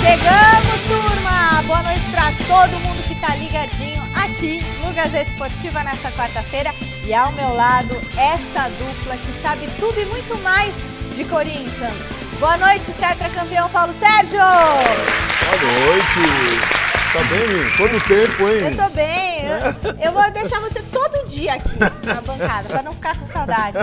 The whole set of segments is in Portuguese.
Chegamos, turma! Boa noite para todo mundo que tá ligadinho aqui no Gazeta Esportiva nessa quarta-feira. E ao meu lado, essa dupla que sabe tudo e muito mais de Corinthians. Boa noite, tetracampeão Paulo Sérgio! Boa noite! Tá bem? Quanto tempo, hein? Eu tô bem. Eu vou deixar você todo dia aqui na bancada, para não ficar com saudade.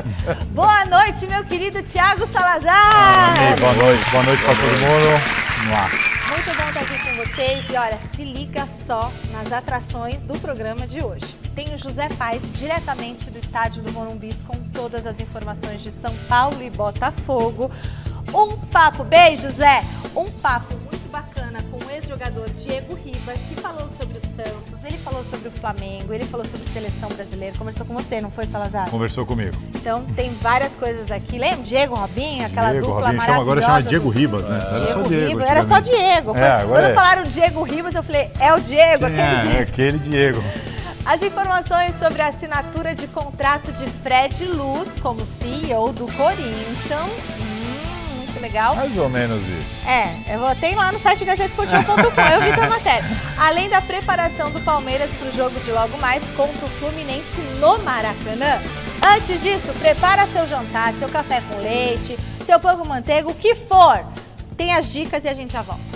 Boa noite, meu querido Thiago Salazar! Boa noite para todo mundo. Vamos lá. Muito bom estar aqui com vocês e olha, se liga só nas atrações do programa de hoje. Tem o José Paes, diretamente do estádio do Morumbi, com todas as informações de São Paulo e Botafogo. Um papo, beijo Zé, um papo muito bacana com o ex-jogador Diego Ribas, que falou sobre o Santos, ele falou sobre o Flamengo, ele falou sobre a seleção brasileira, conversou com você, não foi, Salazar? Conversou comigo. Então tem várias coisas aqui, lembra? Diego, Robinho, aquela Diego, dupla Robinho, maravilhosa. agora chama Diego Ribas, né? Era só Diego. Era só Diego. Quando falaram Diego Ribas, eu falei, é o Diego, aquele Diego. É aquele Diego. As informações sobre a assinatura de contrato de Fred Luz como CEO do Corinthians. Muito legal. Mais ou menos isso. Tem lá no site gazetesportiva.com, eu vi tua matéria. Além da preparação do Palmeiras para o jogo de logo mais contra o Fluminense no Maracanã. Antes disso, prepara seu jantar, seu café com leite, seu pão com manteiga, o que for. Tem as dicas e a gente já volta.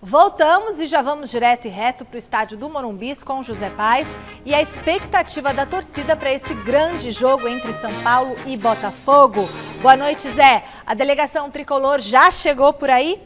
Voltamos e já vamos direto e reto para o estádio do Morumbi com o José Paes e a expectativa da torcida para esse grande jogo entre São Paulo e Botafogo. Boa noite, Zé. A delegação tricolor já chegou por aí?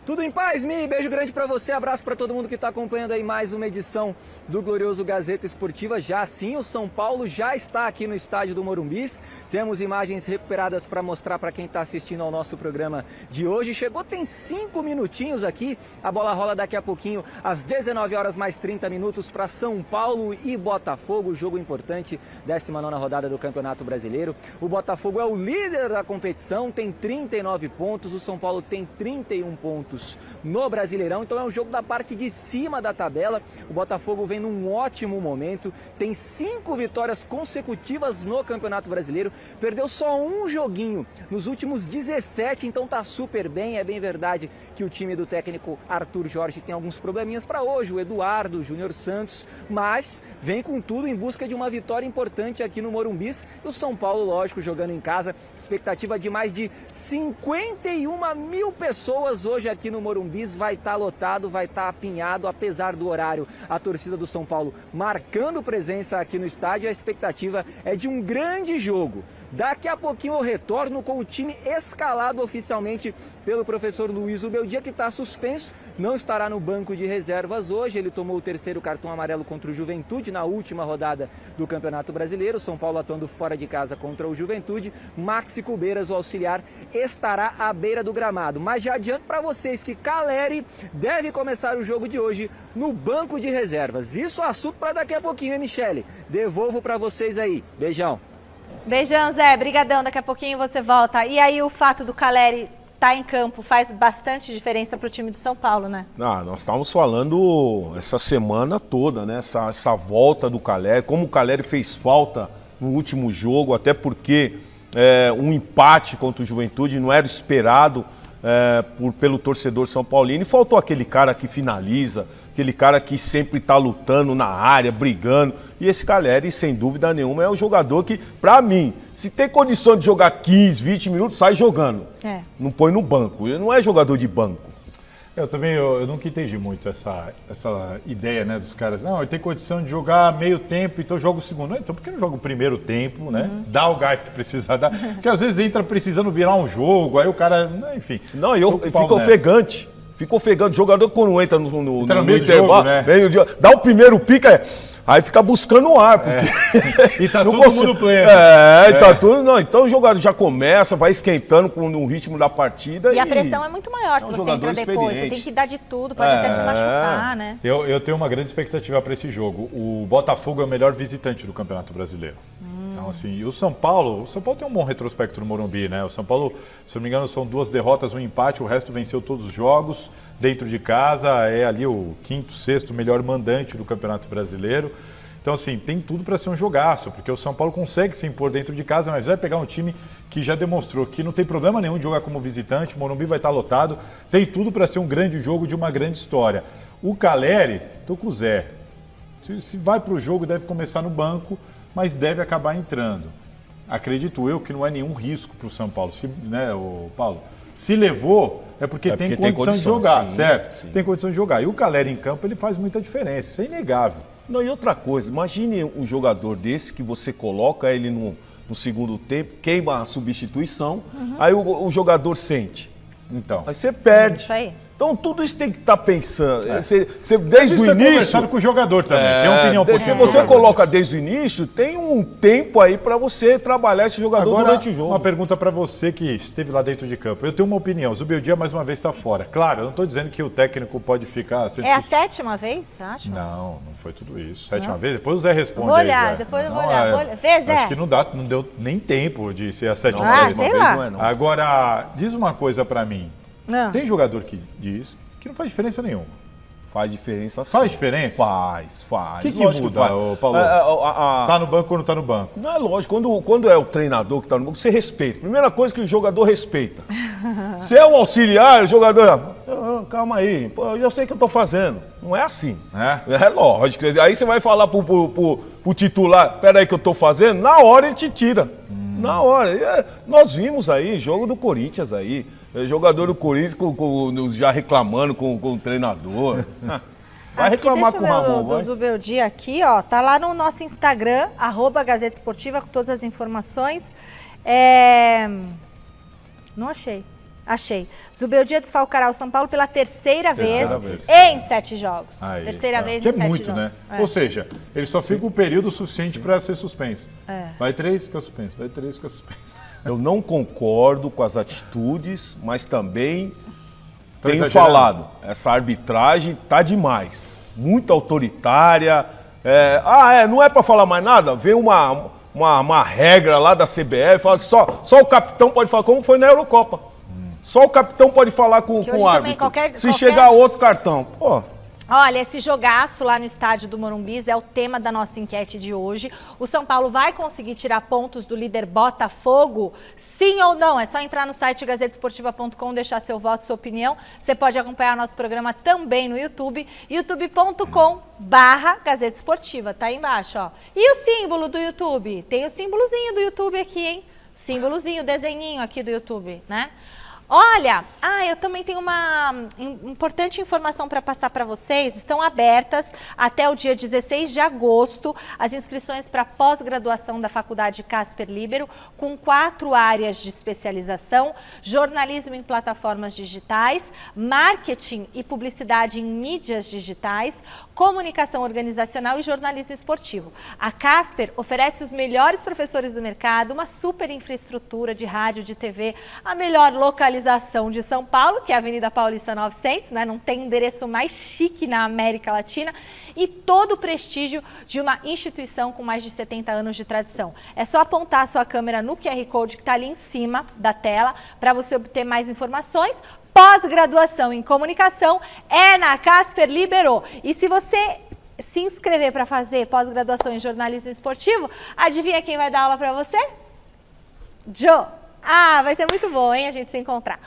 Tudo em paz, Mi? Beijo grande pra você, abraço pra todo mundo que tá acompanhando aí mais uma edição do glorioso Gazeta Esportiva. Já sim, o São Paulo já está aqui no estádio do Morumbis. Temos imagens recuperadas para mostrar para quem tá assistindo ao nosso programa de hoje. Chegou, tem 5 minutinhos aqui. A bola rola daqui a pouquinho, às 19 horas mais 30 minutos para São Paulo e Botafogo. Jogo importante, 19ª rodada do Campeonato Brasileiro. O Botafogo é o líder da competição, tem 39 pontos. O São Paulo tem 31 pontos no Brasileirão, então é um jogo da parte de cima da tabela. O Botafogo vem num ótimo momento, tem 5 vitórias consecutivas no Campeonato Brasileiro, perdeu só um joguinho nos últimos 17, então tá super bem. É bem verdade que o time do técnico Arthur Jorge tem alguns probleminhas para hoje, o Eduardo, o Júnior Santos, mas vem com tudo em busca de uma vitória importante aqui no Morumbi. E o São Paulo, lógico, jogando em casa, expectativa de mais de 51 mil pessoas hoje aqui no Morumbi. Vai estar lotado, vai estar apinhado, apesar do horário. A torcida do São Paulo marcando presença aqui no estádio. A expectativa é de um grande jogo. Daqui a pouquinho eu retorno com o time escalado oficialmente pelo professor Luiz Ubeldia, que está suspenso, não estará no banco de reservas hoje. Ele tomou o 3º cartão amarelo contra o Juventude na última rodada do Campeonato Brasileiro. São Paulo atuando fora de casa contra o Juventude. Maxi Cubeiras, o auxiliar, estará à beira do gramado. Mas já adianto para vocês que Caleri deve começar o jogo de hoje no banco de reservas. Isso é assunto para daqui a pouquinho, hein, Michele? Devolvo para vocês aí. Beijão. Beijão, Zé. Brigadão. Daqui a pouquinho você volta. E aí o fato do Caleri estar em campo faz bastante diferença para o time do São Paulo, né? Nós estávamos falando essa semana toda, né? Essa volta do Caleri, como o Caleri fez falta no último jogo, até porque um empate contra o Juventude não era esperado pelo torcedor são paulino. E faltou aquele cara que finaliza, aquele cara que sempre está lutando na área, brigando. E esse Caleri, sem dúvida nenhuma, é um jogador que, para mim, se tem condição de jogar 15, 20 minutos, sai jogando. Não põe no banco. Ele não é jogador de banco. Eu nunca entendi muito essa ideia, né, dos caras. Não, ele tem condição de jogar meio tempo, então joga o segundo. Não, então por que não joga o primeiro tempo, né? Dá o gás que precisa dar. Porque às vezes entra precisando virar um jogo, aí o cara, enfim. Não, fica ofegante. Fica ofegante. O jogador quando entra no meio intervalo, né? Dá o primeiro pica, aí fica buscando o ar. Porque E tá todo mundo pleno. Tá tudo. Não, então o jogador já começa, vai esquentando no ritmo da partida. E a pressão é muito maior se você entra depois. Você tem que dar de tudo, pode até se machucar, né? Eu tenho uma grande expectativa para esse jogo. O Botafogo é o melhor visitante do Campeonato Brasileiro. Então, assim, e o São Paulo tem um bom retrospecto no Morumbi, né? O São Paulo, se eu não me engano, são 2 derrotas, um empate, o resto venceu todos os jogos dentro de casa, é ali o 5º, 6º melhor mandante do Campeonato Brasileiro. Então, assim, tem tudo para ser um jogaço, porque o São Paulo consegue se impor dentro de casa, mas vai pegar um time que já demonstrou que não tem problema nenhum de jogar como visitante, o Morumbi vai estar lotado, tem tudo para ser um grande jogo de uma grande história. O Caleri, tô com o Zé. Se vai para o jogo, deve começar no banco, mas deve acabar entrando. Acredito eu que não é nenhum risco para o São Paulo, né, o Paulo? Se levou, é porque tem condição de jogar, sim, certo? sim. Tem condição de jogar. E o Caleri em campo, ele faz muita diferença, isso é inegável. Não, e outra coisa, imagine um jogador desse que você coloca ele no segundo tempo, queima a substituição, aí o jogador sente. Então, Aí você perde. Isso aí. Então tudo isso tem que estar pensando. Você, desde o isso é início. conversado com o jogador também, tem opinião Se positiva. você coloca desde o início, tem um tempo aí para você trabalhar esse jogador Agora, durante o jogo. uma pergunta para você que esteve lá dentro de campo. Eu tenho uma opinião, o Zubeldia mais uma vez está fora. Claro, eu não estou dizendo que o técnico pode ficar... É a 7ª vez, acha? Não foi tudo isso. 7ª vez? Depois o Zé responde. Vou aí, olhar, Zé. depois eu vou Não, olhar. Vê, Zé. Acho que não deu nem tempo de ser a 7ª Ah, vez. sei vez lá. não é, não. Agora, diz uma coisa para mim. Não. Tem jogador que diz que não faz diferença nenhuma. Faz diferença sim. Faz diferença? Faz. O que Lógico muda, faz. ô, Paulo? A- Tá no banco ou não tá no banco? Não é lógico, quando é o treinador que está no banco, você respeita. Primeira coisa que o jogador respeita. Se é o auxiliar, o jogador, calma aí, pô, eu sei o que eu estou fazendo. Não é assim. É lógico. Aí você vai falar pro titular, peraí que eu estou fazendo, na hora ele te tira. Na hora. Nós vimos aí, jogo do Corinthians aí, jogador do Corinthians já reclamando com o treinador. Vai reclamar com o Ramon, do vai. Zubeldia aqui, ó. Tá lá no nosso Instagram, @Gazeta Esportiva, com todas as informações. Não achei. Achei. Zubeldia desfalcará o São Paulo pela terceira vez em 7 jogos. Aí, terceira vez que em 7 é muito, jogos. né? É. Ou seja, ele só fica um período suficiente para ser suspenso. É. Vai 3, fica suspenso. Vai 3, fica suspenso. Eu não concordo com as atitudes, mas também Tô tenho exagerando. falado, essa arbitragem tá demais, muito autoritária. Não é para falar mais nada? Vem uma regra lá da CBF, fala assim, só o capitão pode falar, como foi na Eurocopa. Só o capitão pode falar com Que o hoje também árbitro. Se chegar outro cartão, pô. Olha, esse jogaço lá no estádio do Morumbi é o tema da nossa enquete de hoje. O São Paulo vai conseguir tirar pontos do líder Botafogo? Sim ou não? É só entrar no site gazetesportiva.com, deixar seu voto, sua opinião. Você pode acompanhar nosso programa também no YouTube, youtube.com/Gazeta Esportiva. Tá aí embaixo, ó. E o símbolo do YouTube? Tem o símbolozinho do YouTube aqui, hein? Símbolozinho, desenhinho aqui do YouTube, né? Olha, eu também tenho uma importante informação para passar para vocês. Estão abertas até o dia 16 de agosto as inscrições para pós-graduação da Faculdade Casper Libero, com 4 áreas de especialização: jornalismo em plataformas digitais, marketing e publicidade em mídias digitais, comunicação organizacional e jornalismo esportivo. A Casper oferece os melhores professores do mercado, uma super infraestrutura de rádio, de TV, a melhor localização de São Paulo, que é a Avenida Paulista 900, né? Não tem endereço mais chique na América Latina, e todo o prestígio de uma instituição com mais de 70 anos de tradição. É só apontar a sua câmera no QR Code que está ali em cima da tela para você obter mais informações. Pós-graduação em comunicação é na Casper Libero. E se você se inscrever para fazer pós-graduação em jornalismo esportivo, adivinha quem vai dar aula para você? Joe. Vai ser muito bom, hein, a gente se encontrar.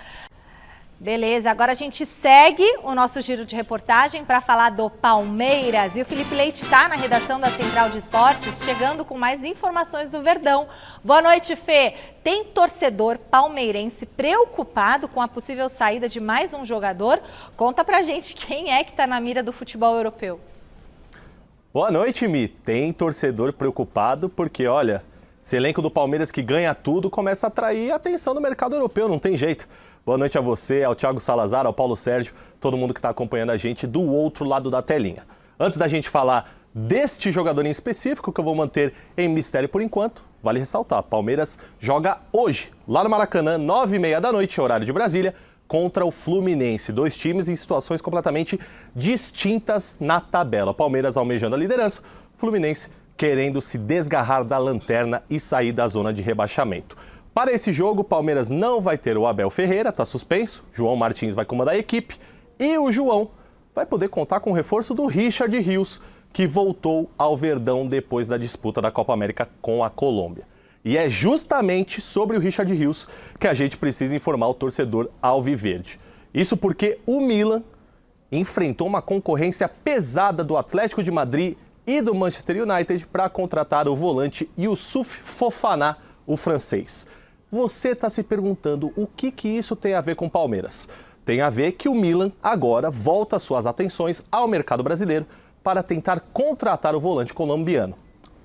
Beleza, agora a gente segue o nosso giro de reportagem para falar do Palmeiras. E o Felipe Leite está na redação da Central de Esportes, chegando com mais informações do Verdão. Boa noite, Fê. Tem torcedor palmeirense preocupado com a possível saída de mais um jogador? Conta pra gente quem é que está na mira do futebol europeu. Boa noite, Mi. Tem torcedor preocupado porque, olha, esse elenco do Palmeiras que ganha tudo começa a atrair a atenção do mercado europeu, não tem jeito. Boa noite a você, ao Thiago Salazar, ao Paulo Sérgio, todo mundo que está acompanhando a gente do outro lado da telinha. Antes da gente falar deste jogador em específico, que eu vou manter em mistério por enquanto, vale ressaltar, Palmeiras joga hoje, lá no Maracanã, 9h30 da noite, horário de Brasília, contra o Fluminense. 2 times em situações completamente distintas na tabela. Palmeiras almejando a liderança, Fluminense querendo se desgarrar da lanterna e sair da zona de rebaixamento. Para esse jogo, o Palmeiras não vai ter o Abel Ferreira, está suspenso, João Martins vai comandar a equipe e o João vai poder contar com o reforço do Richard Rios, que voltou ao Verdão depois da disputa da Copa América com a Colômbia. E é justamente sobre o Richard Rios que a gente precisa informar o torcedor alviverde. Isso porque o Milan enfrentou uma concorrência pesada do Atlético de Madrid e do Manchester United para contratar o volante Youssouf Fofana, o francês. Você está se perguntando o que isso tem a ver com o Palmeiras? Tem a ver que o Milan agora volta suas atenções ao mercado brasileiro para tentar contratar o volante colombiano.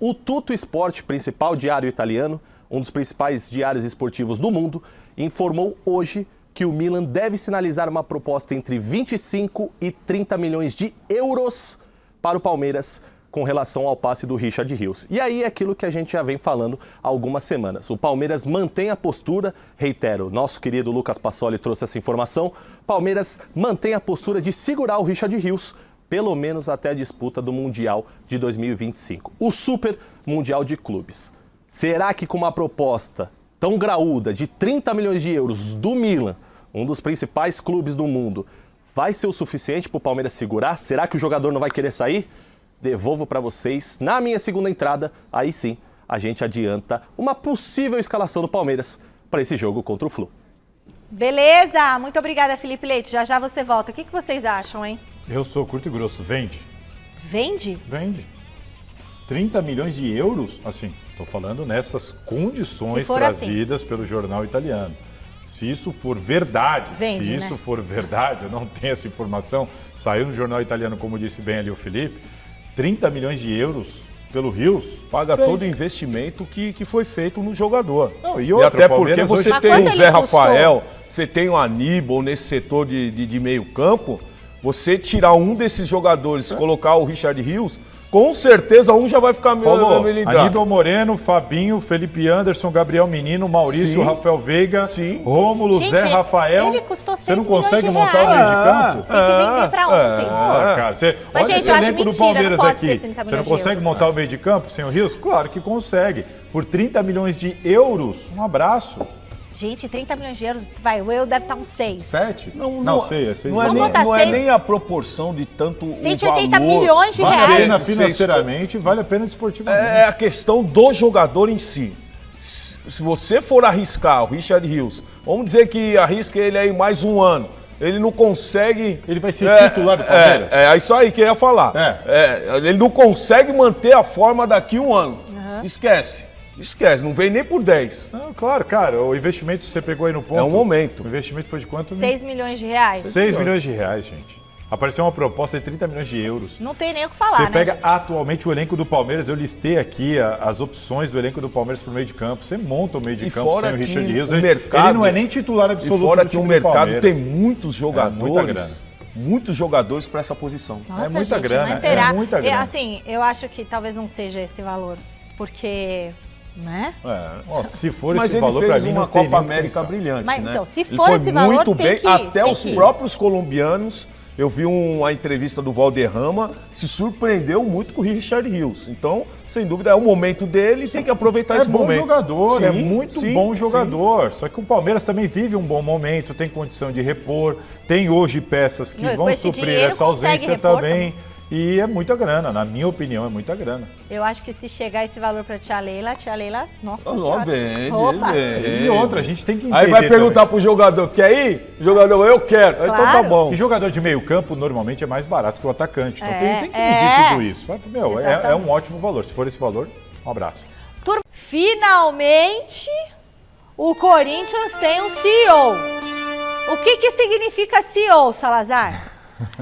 O Tutto Sport, principal diário italiano, um dos principais diários esportivos do mundo, informou hoje que o Milan deve sinalizar uma proposta entre 25 e 30 milhões de euros para o Palmeiras com relação ao passe do Richard Rios. E aí é aquilo que a gente já vem falando há algumas semanas. O Palmeiras mantém a postura, reitero, nosso querido Lucas Passoli trouxe essa informação, Palmeiras mantém a postura de segurar o Richard Rios, pelo menos até a disputa do Mundial de 2025. O Super Mundial de Clubes. Será que com uma proposta tão graúda de 30 milhões de euros do Milan, um dos principais clubes do mundo, vai ser o suficiente para o Palmeiras segurar? Será que o jogador não vai querer sair? Devolvo para vocês, na minha segunda entrada, aí sim, a gente adianta uma possível escalação do Palmeiras para esse jogo contra o Flu. Beleza, muito obrigada, Felipe Leite. Já já você volta. O que vocês acham, hein? Eu sou curto e grosso. Vende. Vende? Vende. 30 milhões de euros? Assim, estou falando nessas condições trazidas pelo jornal italiano. Se isso for verdade, for verdade, eu não tenho essa informação, saiu no jornal italiano, como disse bem ali o Felipe, 30 milhões de euros pelo Rios. Paga todo o investimento que foi feito no jogador. Não, e até porque você Mas tem quanto o Zé ele Rafael, você tem o Aníbal nesse setor de meio campo, você tirar um desses jogadores e colocar o Richard Rios, com certeza um já vai ficar meio Aníbal Moreno, Fabinho, Felipe Anderson, Gabriel Menino, Maurício, Rafael Veiga, Rômulo, Gente, Zé Rafael. ele custou 6 Você não milhões consegue de montar o reais. meio de campo? Tem que vender pra ontem. Cara, você, Mas, olha gente, esse eu acho elenco do mentira, Palmeiras não pode ser aqui. 30 Você não milhões de consegue euros. montar o meio de campo sem o Rios? Claro que consegue. Por 30 milhões de euros, um abraço. Gente, 30 milhões de euros, vai, o eu deve estar uns 6. 7? Não, sei, é 6 não é, Vamos nem, botar não é seis. nem a proporção de tanto 180 o valor. milhões de Vale a reais. pena financeiramente, vale a pena desportivamente. É a questão do jogador em si. Se você for arriscar o Richard Rios, vamos dizer que arrisca ele aí mais um ano, ele não consegue... Ele vai ser titular do Palmeiras? É isso aí que eu ia falar. Ele não consegue manter a forma daqui um ano. Esquece, não vem nem por 10. Não, claro, cara, o investimento você pegou aí no ponto. É um momento. O investimento foi de quanto? 6 milhões de reais. 6 milhões de reais, gente. Apareceu uma proposta de 30 milhões de euros. Não tem nem o que falar, Você né? pega atualmente o elenco do Palmeiras, eu listei aqui as opções do elenco do Palmeiras para o meio de campo. Você monta o meio de campo sem o Richard Rios. Ele não é nem titular absoluto E fora do que time o do mercado Palmeiras. tem muitos muita jogadores. Muitos jogadores para essa posição. Nossa, É muita gente, grana, mas será? é muita grana. Assim, eu acho que talvez não seja esse valor, porque, né? Se for Mas esse ele valor para fez mim, uma não tem Copa nem o que América pensar. brilhante, Mas, né? então, se Ele for foi esse valor, muito tem bem, que- até tem os que ir. próprios colombianos. Eu vi uma entrevista do Valderrama, se surpreendeu muito com o Richard Rios. Então, sem dúvida, é o momento dele e tem que aproveitar esse bom momento. jogador, Sim, é muito sim, bom sim. jogador. Só que o Palmeiras também vive um bom momento, tem condição de repor, tem hoje peças que Com vão esse suprir dinheiro essa consegue ausência repor também. E é muita grana, na minha opinião, é muita grana. Eu acho que se chegar esse valor pra tia Leila, nossa Não, senhora. vende, Opa. vende. E outra, a gente tem que entender Aí vai perguntar também. pro jogador, quer ir? O jogador, eu quero. Então tá Claro. bom. E jogador de meio campo normalmente é mais barato que o atacante. Então tem que é. medir tudo isso. Mas, meu, é Exatamente. um ótimo valor. Se for esse valor, um abraço. Turma, finalmente o Corinthians tem um CEO. O que significa CEO, Salazar?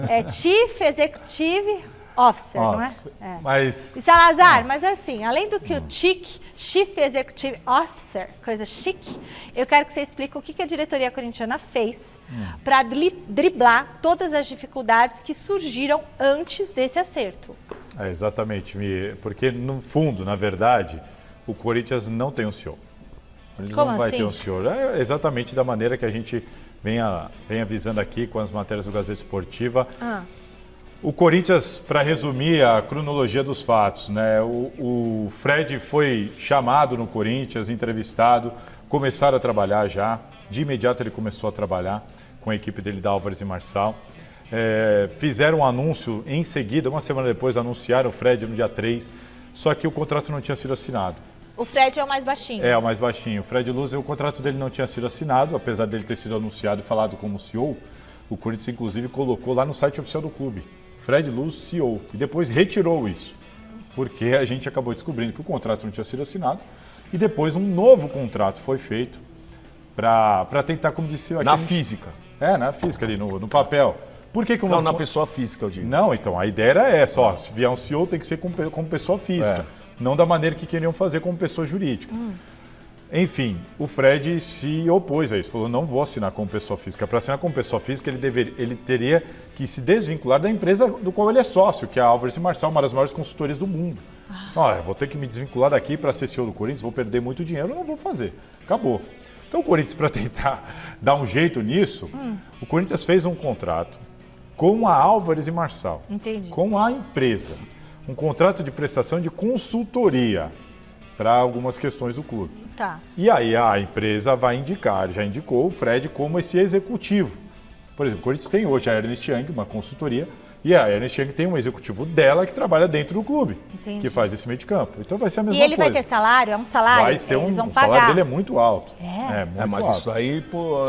É Chief Executive Officer, não é? É. Mas E Salazar, mas assim, além do que o Chief Executive Officer, coisa chique, eu quero que você explique o que a diretoria corintiana fez para driblar todas as dificuldades que surgiram antes desse acerto. exatamente, porque no fundo, na verdade, o Corinthians não tem um CEO. Eles Como não vai assim? ter um CEO. É exatamente da maneira que a gente vem avisando aqui com as matérias do Gazeta Esportiva. O Corinthians, para resumir a cronologia dos fatos, né? O Fred foi chamado no Corinthians, entrevistado, começaram a trabalhar já. De imediato ele começou a trabalhar com a equipe dele da Álvares e Marçal. fizeram um anúncio em seguida, uma semana depois anunciaram o Fred no dia 3, só que o contrato não tinha sido assinado. O Fred é o mais baixinho. É, o mais baixinho. O Fred Luz, o contrato dele não tinha sido assinado, apesar dele ter sido anunciado e falado como CEO. O Corinthians, inclusive, colocou lá no site oficial do clube, Fred Luz, CEO, e depois retirou isso, porque a gente acabou descobrindo que o contrato não tinha sido assinado e depois um novo contrato foi feito para tentar, como disse... Na física. Na física ali, no papel. Por que o Não, na pessoa física, eu digo. Não, então, a ideia era essa, ó, se vier um CEO tem que ser como pessoa física, não da maneira que queriam fazer como pessoa jurídica. Enfim, o Fred se opôs a isso, falou, não vou assinar como pessoa física. Para assinar como pessoa física, ele teria que se desvincular da empresa do qual ele é sócio, que é a Álvares e Marçal, uma das maiores consultorias do mundo. Olha, vou ter que me desvincular daqui para ser CEO do Corinthians, vou perder muito dinheiro, não vou fazer. Acabou. Então o Corinthians, para tentar dar um jeito nisso, o Corinthians fez um contrato com a Álvares e Marçal, Entendi. com a empresa, um contrato de prestação de consultoria para algumas questões do clube. Tá. E aí a empresa vai indicar, já indicou o Fred como esse executivo. Por exemplo, o Corinthians tem hoje a Ernest Young, uma consultoria, e a Ernest Young tem um executivo dela que trabalha dentro do clube, Entendi. que faz esse meio de campo. Então vai ser a mesma E ele coisa. vai ter salário? É um salário? Vai ter Eles vão o pagar. salário dele é muito alto. É? Muito Mas alto. isso aí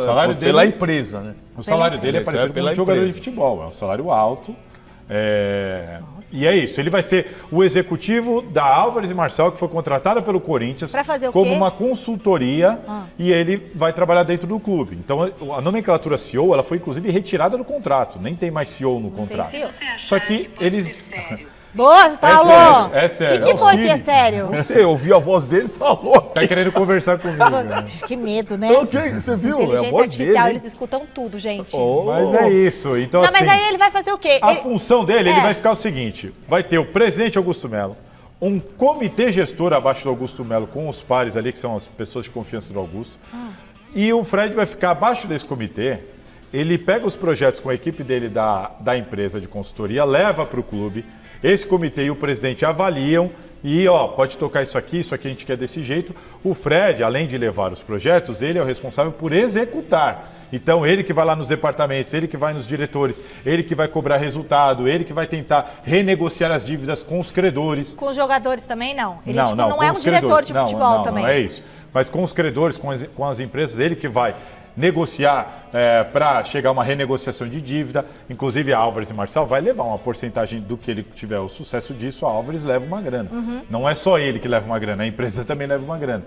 salário pela dele- empresa, né? O salário dele é Isso é parecido com pela um jogador de empresa. futebol, é um salário alto. E é isso, ele vai ser o executivo da Álvares e Marçal, que foi contratada pelo Corinthians Pra fazer o como quê? uma consultoria e ele vai trabalhar dentro do clube. Então a nomenclatura CEO, ela foi inclusive retirada do contrato, nem tem mais CEO no contrato. CEO. Só que eles... Boa, Paulo! sério, é sério. O que foi Sim. que é sério? Você ouviu a voz dele e falou. Tá querendo conversar comigo, né? Que medo, né? O que? Você viu? É a Inteligência voz dele. artificial, hein? eles escutam tudo, gente. Oh. Mas é isso. Então, Não, assim, mas aí ele vai fazer o quê? a Ele- função dele, ele É. vai ficar o seguinte: vai ter o presidente Augusto Melo, um comitê gestor abaixo do Augusto Melo, com os pares ali, que são as pessoas de confiança do Augusto. E o Fred vai ficar abaixo desse comitê. Ele pega os projetos com a equipe dele da empresa de consultoria, leva para o clube. Esse comitê e o presidente avaliam e, pode tocar isso aqui a gente quer desse jeito. O Fred, além de levar os projetos, ele é o responsável por executar. Então, ele que vai lá nos departamentos, ele que vai nos diretores, ele que vai cobrar resultado, ele que vai tentar renegociar as dívidas com os credores. Com os jogadores também, não? Ele Não, tipo, não, não com é um os diretor credores. de Não, futebol não, também. Não é isso. Mas com os credores, com as empresas, ele que vai negociar para chegar a uma renegociação de dívida. Inclusive a Álvares e Marçal vai levar uma porcentagem do que ele tiver o sucesso disso, a Álvares leva uma grana. Não é só ele que leva uma grana, a empresa também leva uma grana.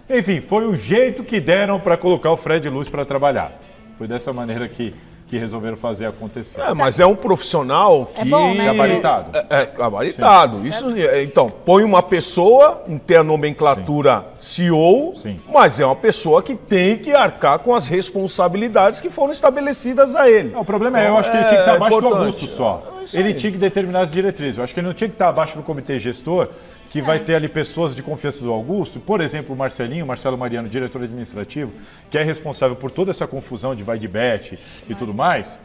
Enfim, foi o jeito que deram para colocar o Fred Luz para trabalhar. Foi dessa maneira que resolveram fazer acontecer. Mas é um profissional que... É bom, né? Gabaritado. Gabaritado. Isso, então, põe uma pessoa, tem a nomenclatura CEO, Sim. mas é uma pessoa que tem que arcar com as responsabilidades que foram estabelecidas a ele. Não, o problema é, eu acho que ele tinha que estar abaixo do importante. Augusto só. Isso Ele aí. tinha que determinar as diretrizes. Eu acho que ele não tinha que estar abaixo do comitê gestor, que vai ter ali pessoas de confiança do Augusto. Por exemplo, o Marcelo Mariano, diretor administrativo, que é responsável por toda essa confusão de vai de bet e tudo mais.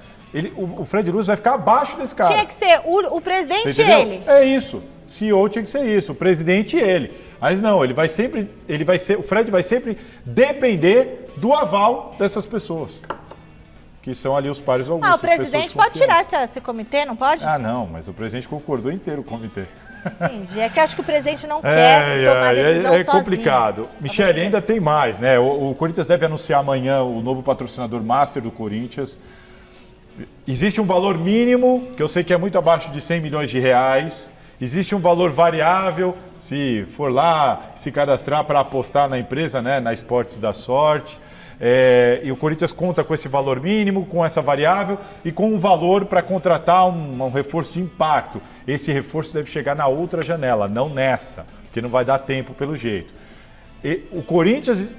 O Fred Luz vai ficar abaixo desse cara. Tinha que ser o presidente e Você entendeu? ele. É isso. CEO tinha que ser isso, o presidente e ele. Mas não, o Fred vai sempre depender do aval dessas pessoas. Que são ali os pares do Augusto. O as pessoas presidente de pode confiança. tirar esse comitê, não pode? Não, mas o presidente concordou inteiro com o comitê. Entendi. É que eu acho que o presidente não quer tomar decisão sozinho. complicado. Michele, ainda tem mais, né? O Corinthians deve anunciar amanhã o novo patrocinador master do Corinthians. Existe um valor mínimo, que eu sei que é muito abaixo de 100 milhões de reais. Existe um valor variável, se for lá se cadastrar para apostar na empresa, né? Na Esportes da Sorte. E o Corinthians conta com esse valor mínimo, com essa variável e com um valor para contratar um reforço de impacto. Esse reforço deve chegar na outra janela, não nessa, porque não vai dar tempo pelo jeito. O Corinthians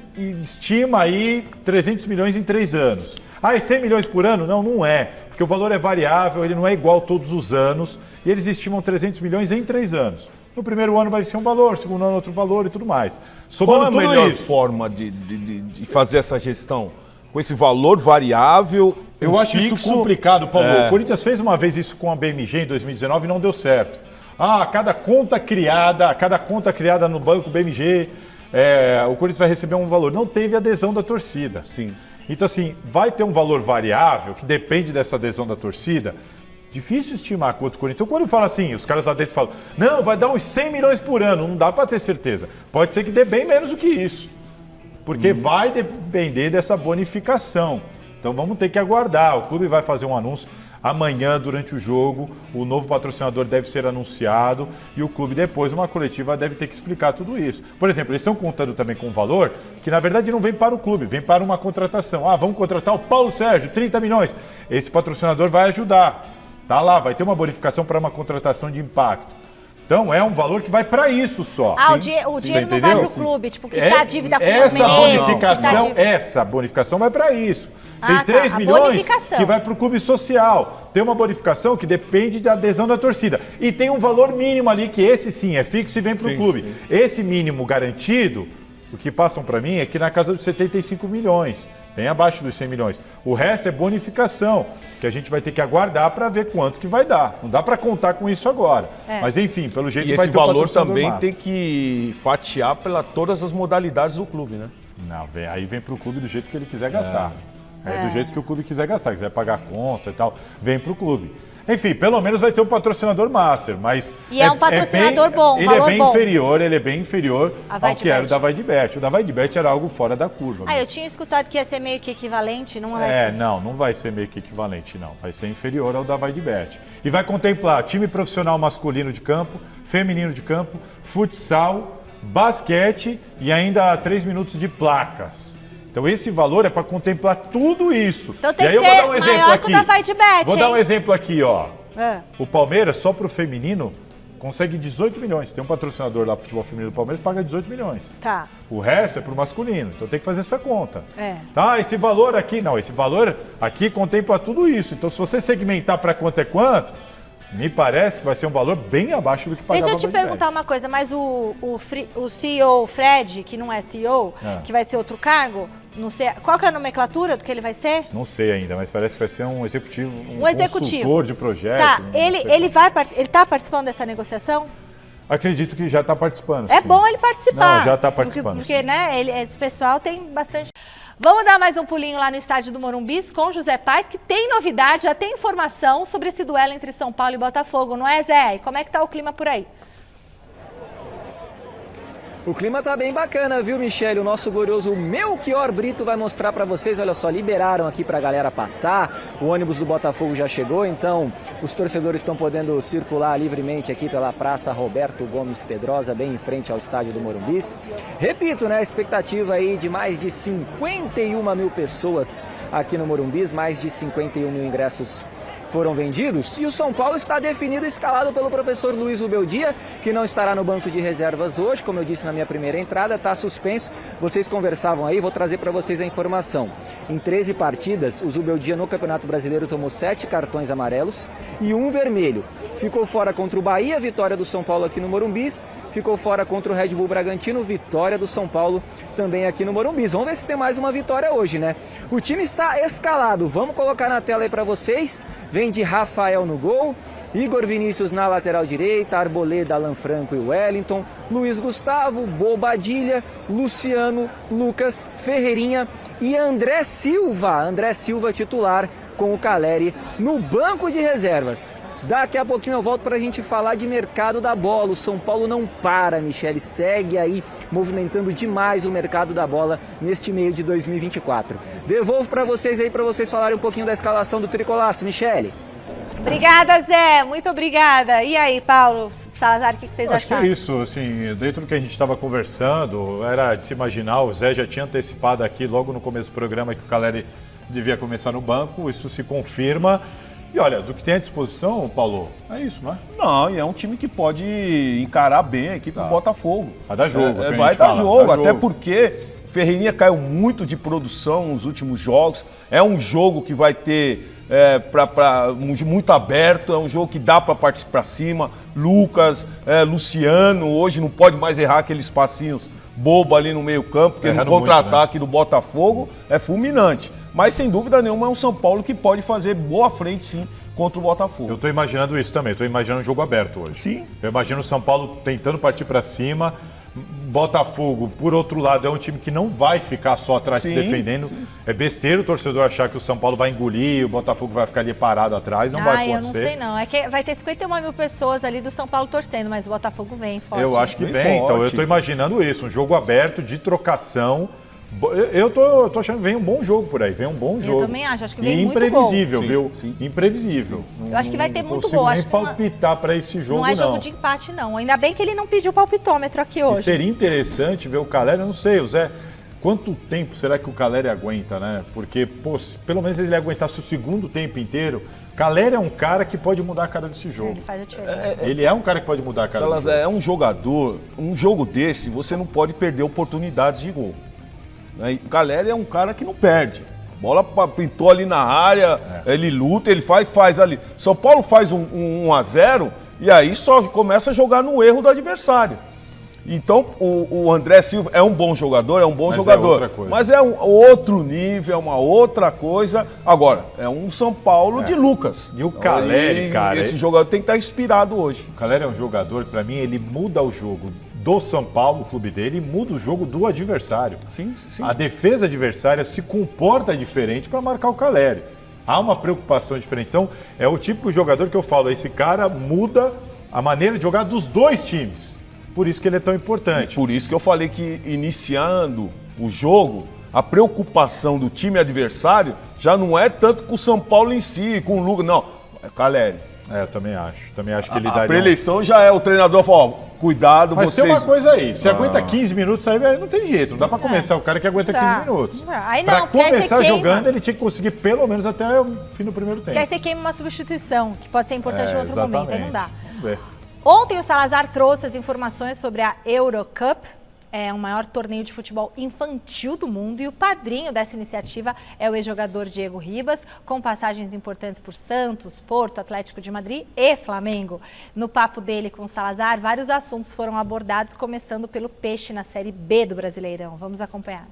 estima aí 300 milhões em 3 anos. É 100 milhões por ano? Não, não é, porque o valor é variável, ele não é igual todos os anos, e eles estimam 300 milhões em 3 anos. No primeiro ano vai ser um valor, no segundo ano outro valor e tudo mais. Qual é a Somando tudo melhor isso, forma de fazer essa gestão? Com esse valor variável, eu acho fixo, isso complicado, Paulo. É. O Corinthians fez uma vez isso com a BMG em 2019 e não deu certo. Cada conta criada no banco BMG, o Corinthians vai receber um valor. Não teve adesão da torcida. Sim. Então, assim, vai ter um valor variável que depende dessa adesão da torcida. Difícil estimar quanto o Corinthians. Então, quando fala assim, os caras lá dentro falam, não, vai dar uns 100 milhões por ano, não dá para ter certeza. Pode ser que dê bem menos do que isso, porque vai depender dessa bonificação. Então, vamos ter que aguardar. O clube vai fazer um anúncio amanhã, durante o jogo, o novo patrocinador deve ser anunciado e o clube depois, uma coletiva, deve ter que explicar tudo isso. Por exemplo, eles estão contando também com um valor que, na verdade, não vem para o clube, vem para uma contratação. Ah, vamos contratar o Paulo Sérgio, 30 milhões. Esse patrocinador vai ajudar. Tá lá, vai ter uma bonificação para uma contratação de impacto. Então, é um valor que vai para isso só. Ah, o dinheiro não vai pro clube, tipo, que tá a dívida com o Essa bonificação vai para isso. Tem Ah, 3 tá, a milhões bonificação. que vai para o clube social. Tem uma bonificação que depende da adesão da torcida. E tem um valor mínimo ali, que esse sim é fixo e vem para o clube. Sim. Esse mínimo garantido, o que passam para mim é que na casa dos 75 milhões. Bem abaixo dos 100 milhões. O resto é bonificação, que a gente vai ter que aguardar para ver quanto que vai dar. Não dá para contar com isso agora. Mas enfim, pelo jeito e vai esse ter um valor patrocinador também massa. tem que fatiar pela todas as modalidades do clube, né? Não, aí vem para o clube do jeito que ele quiser gastar. Do jeito que o clube quiser gastar, quiser pagar conta e tal, vem para o clube. Enfim, pelo menos vai ter um patrocinador master, mas... E é um patrocinador bom, ele valor é bem bom. Ele é bem inferior ao que era o da Vaidbet. O da Vaidbet era algo fora da curva. Ah, eu tinha escutado que ia ser meio que equivalente, não vai ser. Não vai ser meio que equivalente, não. Vai ser inferior ao da Vaidbet. E vai contemplar time profissional masculino de campo, feminino de campo, futsal, basquete e ainda 3 minutos de placas. Então esse valor é para contemplar tudo isso. Então tem e aí que eu vou ser dar um exemplo maior aqui. que o da Vaidbet, Vou dar um exemplo aqui, ó. O Palmeiras, só pro feminino, consegue 18 milhões. Tem um patrocinador lá pro futebol feminino do Palmeiras, paga 18 milhões. Tá. O resto é pro masculino, então tem que fazer essa conta. Tá, esse valor aqui, não, esse valor aqui contempla tudo isso. Então se você segmentar para quanto é quanto, me parece que vai ser um valor bem abaixo do que pagava. Deixa eu te perguntar uma coisa, mas o CEO Fred, que não é CEO, que vai ser outro cargo, não sei, qual que é a nomenclatura do que ele vai ser? Não sei ainda, mas parece que vai ser um executivo, executivo. Consultor de projeto. Tá, ele tá participando dessa negociação? Acredito que já está participando. É sim. bom ele participar. Não, já está participando. Porque né, esse pessoal tem bastante... Vamos dar mais um pulinho lá no estádio do Morumbi com José Paes, que tem novidade, já tem informação sobre esse duelo entre São Paulo e Botafogo, não é, Zé? E como é que tá o clima por aí? O clima tá bem bacana, viu, Michele? O nosso glorioso Melchior Brito vai mostrar pra vocês. Olha só, liberaram aqui pra galera passar. O ônibus do Botafogo já chegou, então os torcedores estão podendo circular livremente aqui pela Praça Roberto Gomes Pedrosa, bem em frente ao estádio do Morumbi. Repito, né, a expectativa aí de mais de 51 mil pessoas aqui no Morumbi, mais de 51 mil ingressos foram vendidos, e o São Paulo está definido, escalado pelo professor Luiz Ubeldia, que não estará no banco de reservas hoje, como eu disse na minha primeira entrada, está suspenso. Vocês conversavam aí, vou trazer para vocês a informação. Em 13 partidas, o Ubeldia no Campeonato Brasileiro tomou 7 cartões amarelos e 1 vermelho. Ficou fora contra o Bahia, vitória do São Paulo aqui no Morumbi. Ficou fora contra o Red Bull Bragantino, vitória do São Paulo também aqui no Morumbi. Vamos ver se tem mais uma vitória hoje, né? O time está escalado, vamos colocar na tela aí para vocês. Vem de Rafael no gol, Igor Vinícius na lateral direita, Arboleda, Alan Franco e Wellington, Luiz Gustavo, Bobadilha, Luciano, Lucas, Ferreirinha e André Silva titular com o Caleri no banco de reservas. Daqui a pouquinho eu volto para a gente falar de mercado da bola. O São Paulo não para, Michele, segue aí movimentando demais o mercado da bola neste meio de 2024. Devolvo para vocês aí, para vocês falarem um pouquinho da escalação do Tricolaço, Michele. Obrigada, Zé, muito obrigada. E aí, Paulo Salazar, o que vocês Acho acharam? que é isso, assim, dentro do que a gente estava conversando, era de se imaginar, o Zé já tinha antecipado aqui logo no começo do programa que o Caleri devia começar no banco, isso se confirma. E olha, do que tem à disposição, Paulo, é isso, não é? Não, e é um time que pode encarar bem a equipe do Botafogo. Vai dar jogo. Vai dar jogo, até porque o Ferreirinha caiu muito de produção nos últimos jogos. É um jogo que vai ter muito aberto, é um jogo que dá para partir para cima. Lucas, Luciano, hoje não pode mais errar aqueles passinhos bobo ali no meio campo, porque no contra-ataque do Botafogo é fulminante. Mas, sem dúvida nenhuma, é um São Paulo que pode fazer boa frente, sim, contra o Botafogo. Eu estou imaginando isso também, estou imaginando um jogo aberto hoje. Sim. Eu imagino o São Paulo tentando partir para cima, Botafogo, por outro lado, é um time que não vai ficar só atrás se defendendo. Sim. É besteira o torcedor achar que o São Paulo vai engolir, o Botafogo vai ficar ali parado atrás, não vai acontecer. Eu não sei não. É que vai ter 51 mil pessoas ali do São Paulo torcendo, mas o Botafogo vem forte. Eu acho que Vem vem, então eu forte. estou imaginando isso, um jogo aberto, de trocação. Eu tô achando que vem um bom jogo por aí, vem um bom jogo. Eu também acho que vem e muito imprevisível, gol. viu? Sim, sim. Imprevisível. Eu acho que vai ter muito Não gol. consigo Acho nem que não é- palpitar para esse jogo, Não é jogo de empate, não. Ainda bem que ele não pediu palpitômetro aqui E hoje. seria interessante ver o Caleri, eu não sei, o Zé, quanto tempo será que o Caleri aguenta, né? Porque, pô, pelo menos ele aguentasse o segundo tempo inteiro. Caleri é um cara que pode mudar a cara desse jogo. Ele faz a diferença. Ele é um cara que pode mudar a cara desse Salazar jogo. é um jogador, um jogo desse, você não pode perder oportunidades de gol. Né? O Caleri é um cara que não perde. Bola pintou ali na área, ele luta, ele faz ali. São Paulo faz um 1-0 e aí só começa a jogar no erro do adversário. Então, o André Silva é um bom jogador, Mas é jogador. outra coisa. Mas é um outro nível, é uma outra coisa. Agora, é um São Paulo de Lucas. E o Caleri, cara, Esse jogador tem que estar inspirado hoje. O Caleri é um jogador que, pra mim, ele muda o jogo do São Paulo, o clube dele, e muda o jogo do adversário. Sim, sim. A defesa adversária se comporta diferente para marcar o Caleri. Há uma preocupação diferente. Então, é o tipo de jogador que eu falo, esse cara muda a maneira de jogar dos dois times. Por isso que ele é tão importante. Por isso que eu falei que iniciando o jogo, a preocupação do time adversário já não é tanto com o São Paulo em si, com o Lucas, não, é o Caleri. Eu também acho. Também acho que ele A daria preeleição já é o treinador falando, ó, cuidado, Mas vocês... tem uma coisa aí, se aguenta 15 minutos, aí não tem jeito, não dá pra começar o cara que aguenta Tá. 15 minutos. Aí não, Pra porque aí você começar queima. jogando, ele tinha que conseguir pelo menos até o fim do primeiro tempo. Porque aí você queima uma substituição, que pode ser importante em outro momento, aí não dá. Vamos ver. Ontem o Salazar trouxe as informações sobre a Eurocup, é o maior torneio de futebol infantil do mundo, e o padrinho dessa iniciativa é o ex-jogador Diego Ribas, com passagens importantes por Santos, Porto, Atlético de Madrid e Flamengo. No papo dele com o Salazar, vários assuntos foram abordados, começando pelo peixe na Série B do Brasileirão. Vamos acompanhar.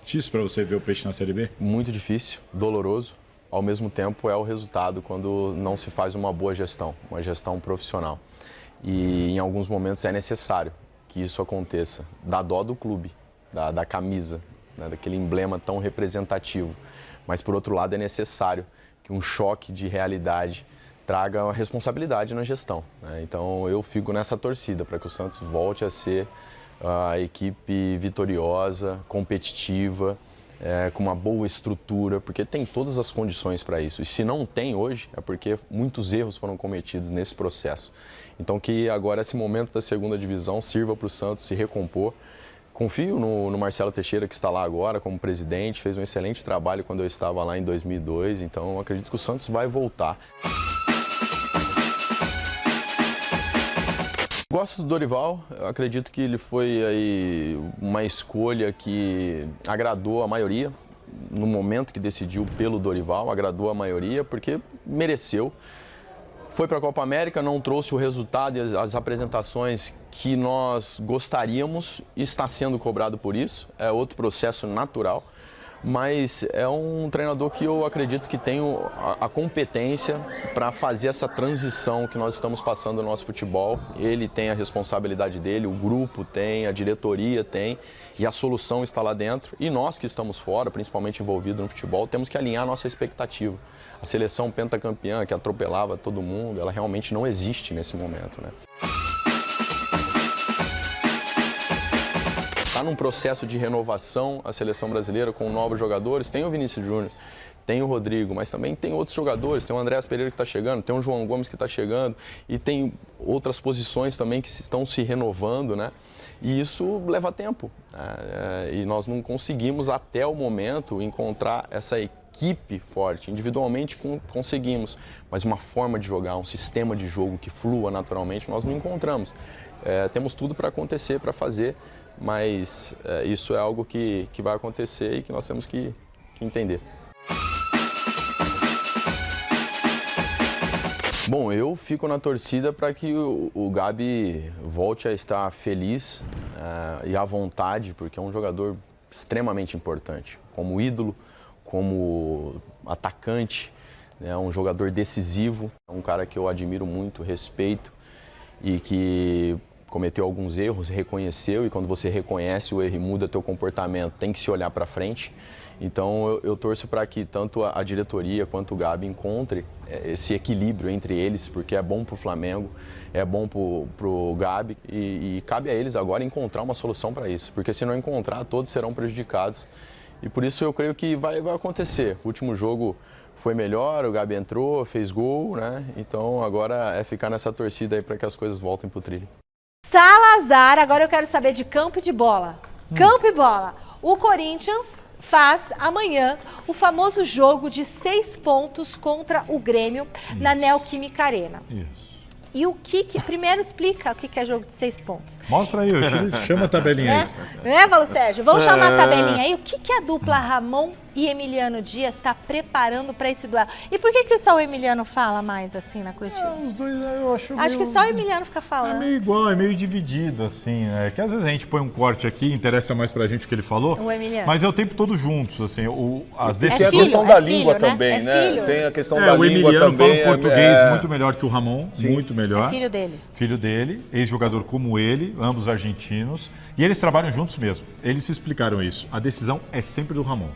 Difícil pra você ver o peixe na Série B? Muito difícil, doloroso. Ao mesmo tempo, é o resultado quando não se faz uma boa gestão, uma gestão profissional. E em alguns momentos é necessário que isso aconteça. Dá dó do clube, da camisa, né, daquele emblema tão representativo. Mas, por outro lado, é necessário que um choque de realidade traga uma responsabilidade na gestão, né? Então, eu fico nessa torcida para que o Santos volte a ser a equipe vitoriosa, competitiva, com uma boa estrutura, porque tem todas as condições para isso. E se não tem hoje, é porque muitos erros foram cometidos nesse processo. Então que agora esse momento da segunda divisão sirva para o Santos se recompor. Confio no Marcelo Teixeira, que está lá agora como presidente, fez um excelente trabalho quando eu estava lá em 2002, então acredito que o Santos vai voltar. Gosto do Dorival, eu acredito que ele foi aí uma escolha que agradou a maioria, no momento que decidiu pelo Dorival, agradou a maioria porque mereceu. Foi para a Copa América, não trouxe o resultado e as apresentações que nós gostaríamos, e está sendo cobrado por isso, é outro processo natural. Mas é um treinador que eu acredito que tem a competência para fazer essa transição que nós estamos passando no nosso futebol. Ele tem a responsabilidade dele, o grupo tem, a diretoria tem, e a solução está lá dentro. E nós que estamos fora, principalmente envolvidos no futebol, temos que alinhar a nossa expectativa. A seleção pentacampeã que atropelava todo mundo, ela realmente não existe nesse momento, né? Está num processo de renovação a seleção brasileira com novos jogadores. Tem o Vinícius Júnior, tem o Rodrigo, mas também tem outros jogadores. Tem o Andréas Pereira que está chegando, tem o João Gomes que está chegando e tem outras posições também que estão se renovando, né? E isso leva tempo. E nós não conseguimos até o momento encontrar essa equipe forte. Individualmente conseguimos, mas uma forma de jogar, um sistema de jogo que flua naturalmente, nós não encontramos. Temos tudo para acontecer, para fazer, mas isso é algo que vai acontecer e que nós temos que entender. Bom, eu fico na torcida para que o Gabi volte a estar feliz e à vontade, porque é um jogador extremamente importante, como ídolo, como atacante, É um jogador decisivo, é um cara que eu admiro muito, respeito e que cometeu alguns erros, reconheceu, e quando você reconhece o erro e muda teu comportamento, tem que se olhar para frente. Então eu torço para que tanto a diretoria quanto o Gabi encontre esse equilíbrio entre eles, porque é bom para o Flamengo, é bom para o Gabi e cabe a eles agora encontrar uma solução para isso, porque se não encontrar, todos serão prejudicados. E por isso eu creio que vai acontecer. O último jogo foi melhor, o Gabi entrou, fez gol, né? Então agora é ficar nessa torcida aí para que as coisas voltem pro trilho. Salazar, agora eu quero saber de campo e de bola. Campo e bola. O Corinthians faz amanhã o famoso jogo de 6 pontos contra o Grêmio na Neoquímica Arena. Isso. E o que primeiro explica o que é jogo de 6 pontos. Mostra aí, chama a tabelinha aí. Né, Paulo Sérgio? Vamos chamar a tabelinha aí. O que a dupla Ramon e Emiliano Dias está preparando para esse duelo? E por que só o Emiliano fala mais assim na coletiva? Os dois eu acho Acho que só o Emiliano fica falando. É meio igual, é meio dividido, assim, né? Que às vezes a gente põe um corte aqui, interessa mais pra gente o que ele falou. O Emiliano. Mas é o tempo todo juntos, assim. As Tem decisões. a questão da língua né? também, É né? filho. Tem a questão da O língua Emiliano também. fala um português muito melhor que o Ramon, muito melhor. É filho dele. Filho dele, ex-jogador como ele, ambos argentinos. E eles trabalham juntos mesmo. Eles explicaram isso. A decisão é sempre do Ramon.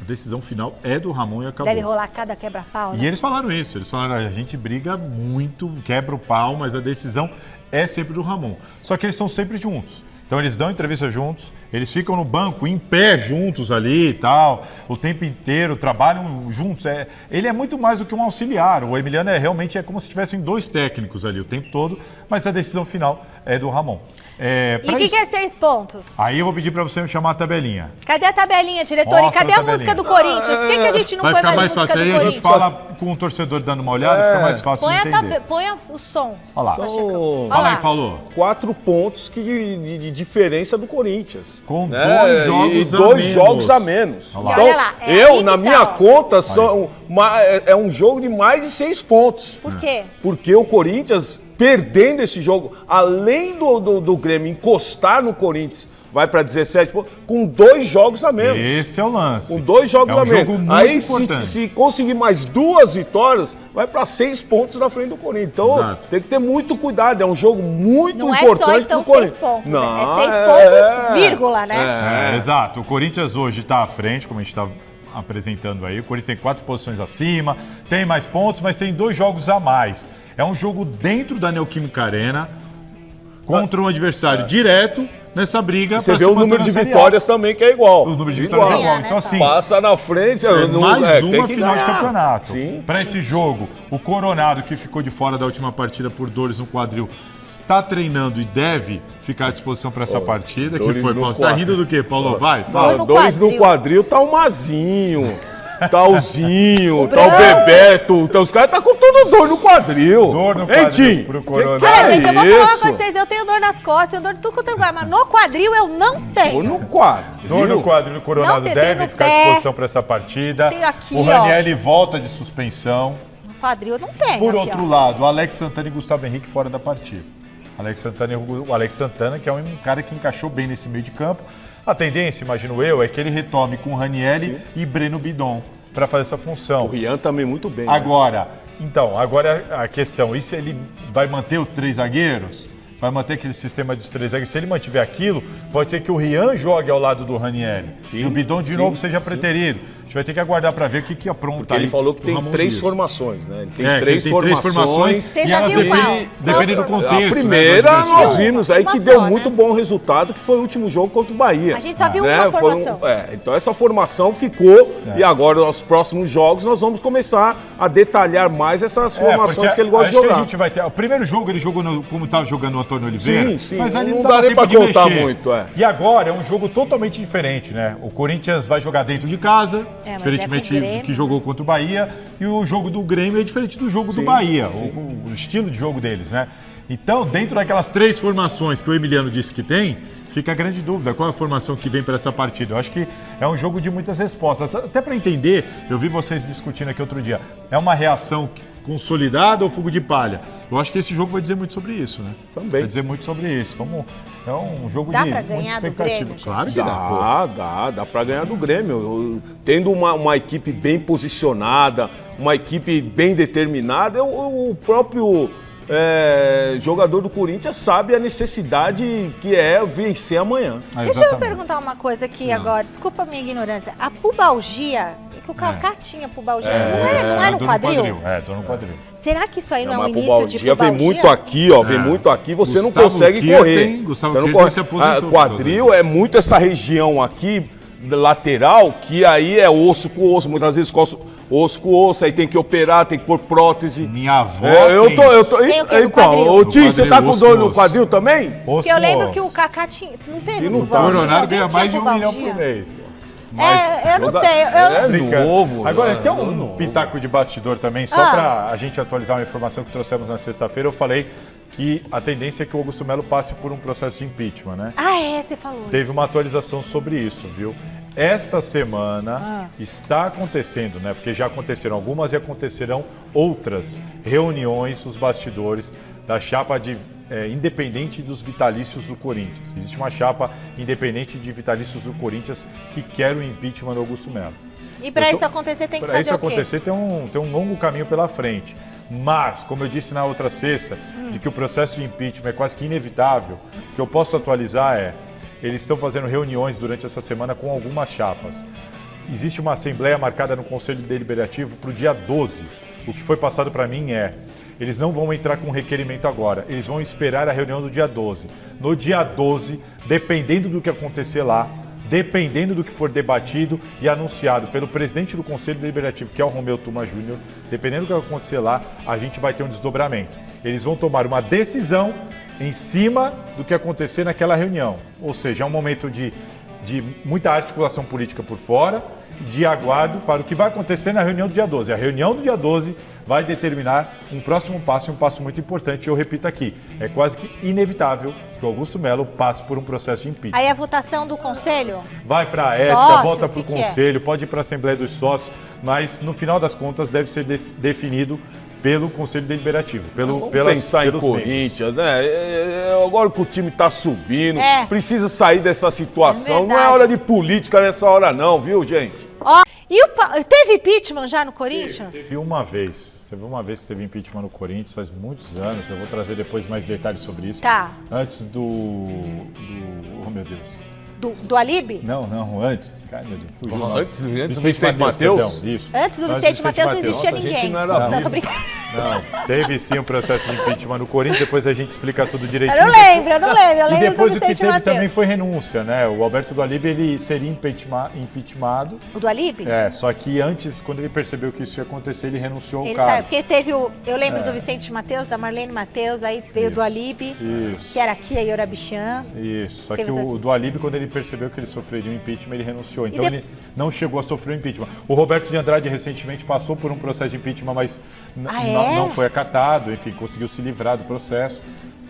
A decisão final é do Ramon e acabou. Deve rolar cada quebra-pau, né? E eles falaram isso. Eles falaram, a gente briga muito, quebra o pau, mas a decisão é sempre do Ramon. Só que eles são sempre juntos. Então eles dão entrevista juntos, eles ficam no banco, em pé juntos ali e tal, o tempo inteiro, trabalham juntos. Ele é muito mais do que um auxiliar. O Emiliano realmente é como se tivessem 2 técnicos ali o tempo todo, mas a decisão final é do Ramon. E o que é 6 pontos? Aí eu vou pedir para você me chamar a tabelinha. Cadê a tabelinha, diretor? E cadê a música do Corinthians? Por que a gente não Vai põe ficar mais música fácil. do Aí a gente Corinthians? fala com o torcedor dando uma olhada, fica mais fácil Põe, de entender. põe o som. Olha lá. Olha Fala lá. aí, Paulo. 4 pontos de diferença do Corinthians. Com né? 2 jogos e a 2 menos. jogos a menos. Olha lá. Então, Olha lá, é aí eu, que na tá, minha ó. conta, é um jogo de mais de 6 pontos. Por quê? Porque o Corinthians, perdendo esse jogo, além do Grêmio encostar no Corinthians, vai para 17 pontos, com 2 jogos a menos. Esse é o lance. Com 2 jogos é um a jogo menos. muito Aí, importante. se conseguir mais 2 vitórias, vai para 6 pontos na frente do Corinthians. Então, Exato. tem que ter muito cuidado. É um jogo muito Não é importante só, então, pro Corinthians. 6 pontos. Não, é 6 pontos, vírgula, né? Exato. O Corinthians hoje está à frente, como a gente está apresentando aí. O Corinthians tem 4 posições acima, tem mais pontos, mas tem 2 jogos a mais. É um jogo dentro da Neoquímica Arena, contra um adversário direto nessa briga. Você pra vê se o manter número na de Série A. vitórias também, que é igual. O número de vitórias é igual. né, Então, assim, Passa na frente. mais tem uma que final de ganhar. campeonato. Sim. Para esse jogo, o Coronado, que ficou de fora da última partida por dores no quadril, está treinando e deve ficar à disposição para essa partida. Que dores foi, no Paulo? Você tá quadril. rindo do quê, Paulo? Vai, Dor fala. no 2 no quadril. quadril tá o Mazinho. Tá o Zinho, O tá o Branco. Bebeto. Então os caras tá com toda dor no quadril. Dor no Hein, quadril Tim? pro Que Coronado. é Olha, gente, eu vou falar isso? com vocês, eu tenho dor nas costas, tenho dor de tudo quanto é lugar, mas no quadril eu não Dor tenho. no quadril. Dor no quadril do Coronado Não, tem deve no ficar à pé. disposição para essa partida. Tem aqui, O Ranieri volta de suspensão. No quadril eu não tenho. Por aqui, outro ó. lado, o Alex Santana e Gustavo Henrique fora da partida. O Alex Santana, que é um cara que encaixou bem nesse meio de campo. A tendência, imagino eu, é que ele retome com Ranieri e Breno Bidon para fazer essa função. O Rian também muito bem. né? Agora a questão, e se ele vai manter os 3 zagueiros? Vai manter aquele sistema dos 3 zagueiros? Se ele mantiver aquilo, pode ser que o Rian jogue ao lado do Ranieri. E o Bidon de novo seja preterido. A gente vai ter que aguardar para ver o que apronta. Porque ele aí falou que o tem Ramon 3 Dias. formações, né? Ele tem É, três tem 3 formações Você e já elas viu qual? dependem do contexto. A né, primeira do adversário. nós vimos aí Uma que só, deu né? muito bom resultado, que foi o último jogo contra o Bahia. A gente só viu né? uma formação. Então essa formação ficou e agora nos próximos jogos nós vamos começar a detalhar mais essas formações porque que ele gosta de acho que jogar. a gente vai ter. O primeiro jogo ele jogou como estava jogando o Antônio Oliveira. Sim, sim. Mas ali Não dava dá nem tempo pra de contar mexer. muito, é. E agora é um jogo totalmente diferente, né? O Corinthians vai jogar dentro de casa, mas diferentemente é com o Grêmio. do que jogou contra o Bahia. E o jogo do Grêmio é diferente do jogo do Bahia, o estilo de jogo deles, né? Então, dentro daquelas 3 formações que o Emiliano disse que tem, fica a grande dúvida, qual é a formação que vem para essa partida? Eu acho que é um jogo de muitas respostas. Até para entender, eu vi vocês discutindo aqui outro dia, é uma reação consolidada ou fogo de palha? Eu acho que esse jogo vai dizer muito sobre isso, né? Também. Vai dizer muito sobre isso. É um jogo Dá de pra muita ganhar do expectativa. Grêmio, Claro que dá. Dá pra ganhar do Grêmio. Tendo uma equipe bem posicionada, uma equipe bem determinada, o próprio jogador do Corinthians sabe a necessidade que é vencer amanhã. Deixa eu perguntar uma coisa aqui agora, desculpa a minha ignorância. A pubalgia, que o Kaká tinha pubalgia, não é no quadril? Dor no quadril. Será que isso aí não é um Mas início de pubalgia? vem muito aqui, ó, vem muito aqui, você Gustavo não consegue correr. Gustavo Você não Kirten se aposentou. Quadril é muito essa região aqui, lateral, que aí é osso com osso, muitas vezes osso com osso, aí tem que operar, tem que pôr prótese. Minha avó Tem o quê no quadril? Então, ô Tim, você tá com osso dor com no osso. quadril também? Porque eu lembro que o Kaká tinha, não teve não O tá. pubalgia? Leonardo ganha Alguém mais de tinha R$1 milhão pubalgia? por mês. Eu não sei, É Brincando. novo. Agora, né? tem um pitaco de bastidor também, só para a gente atualizar uma informação que trouxemos na sexta-feira. Eu falei que a tendência é que o Augusto Melo passe por um processo de impeachment, né? Você falou. Teve uma atualização sobre isso, viu? Esta semana está acontecendo, né? Porque já aconteceram algumas e acontecerão outras reuniões nos bastidores da chapa independente dos vitalícios do Corinthians. Existe uma chapa independente de vitalícios do Corinthians que quer o impeachment do Augusto Melo. E para isso acontecer tem que Para fazer isso o quê? acontecer tem um longo caminho pela frente. Mas, como eu disse na outra sexta, de que o processo de impeachment é quase que inevitável, o que eu posso atualizar eles estão fazendo reuniões durante essa semana com algumas chapas. Existe uma assembleia marcada no Conselho Deliberativo para o dia 12. O que foi passado para mim eles não vão entrar com requerimento agora, eles vão esperar a reunião do dia 12. No dia 12, dependendo do que acontecer lá, dependendo do que for debatido e anunciado pelo presidente do Conselho Deliberativo, que é o Romeu Tuma Júnior, dependendo do que acontecer lá, a gente vai ter um desdobramento. Eles vão tomar uma decisão em cima do que acontecer naquela reunião. Ou seja, é um momento de muita articulação política por fora, de aguardo para o que vai acontecer na reunião do dia 12. A reunião do dia 12 vai determinar um próximo passo, e um passo muito importante. Eu repito aqui, é quase que inevitável que o Augusto Melo passe por um processo de impeachment. Aí a votação do conselho? Vai para a ética, Sócio, volta o para o que que é? conselho, pode ir para a Assembleia dos Sócios, mas no final das contas deve ser definido pelo Conselho Deliberativo, Vamos pensar em pelos Corinthians, agora que o time tá subindo, É. precisa sair dessa situação. É Não é verdade. hora de política nessa hora não, viu, gente? Teve impeachment já no Corinthians? Teve uma vez que teve impeachment no Corinthians, faz muitos anos, eu vou trazer depois mais detalhes sobre isso. Tá. Antes oh meu Deus. Do Alibe? Não, antes. Ai, meu Deus, fugiu. Antes do Vicente Mateus? Perdão, isso. Antes do Vicente Mateus não existia Nossa, a ninguém. gente não era Não, tô vivo. brincando. Não, teve sim um processo de impeachment no Corinthians, depois a gente explica tudo direitinho. Eu não lembro. Eu E lembro depois do o que Vicente teve Mateus. também foi renúncia, né? O Alberto do Alibe, ele seria impeachmentado. O do Alibe? Só que antes, quando ele percebeu que isso ia acontecer, ele renunciou ao Ele cargo. sabe, porque teve eu lembro do Vicente Mateus, da Marlene Mateus, aí veio do Alibe, Isso. que era aqui a Yorabichan. Isso, só Teve que do- o do Alibe, quando ele percebeu que ele sofreria um impeachment, ele renunciou. Então de- ele não chegou a sofrer um impeachment. O Roberto de Andrade recentemente passou por um processo de impeachment, mas não foi acatado, enfim, conseguiu se livrar do processo,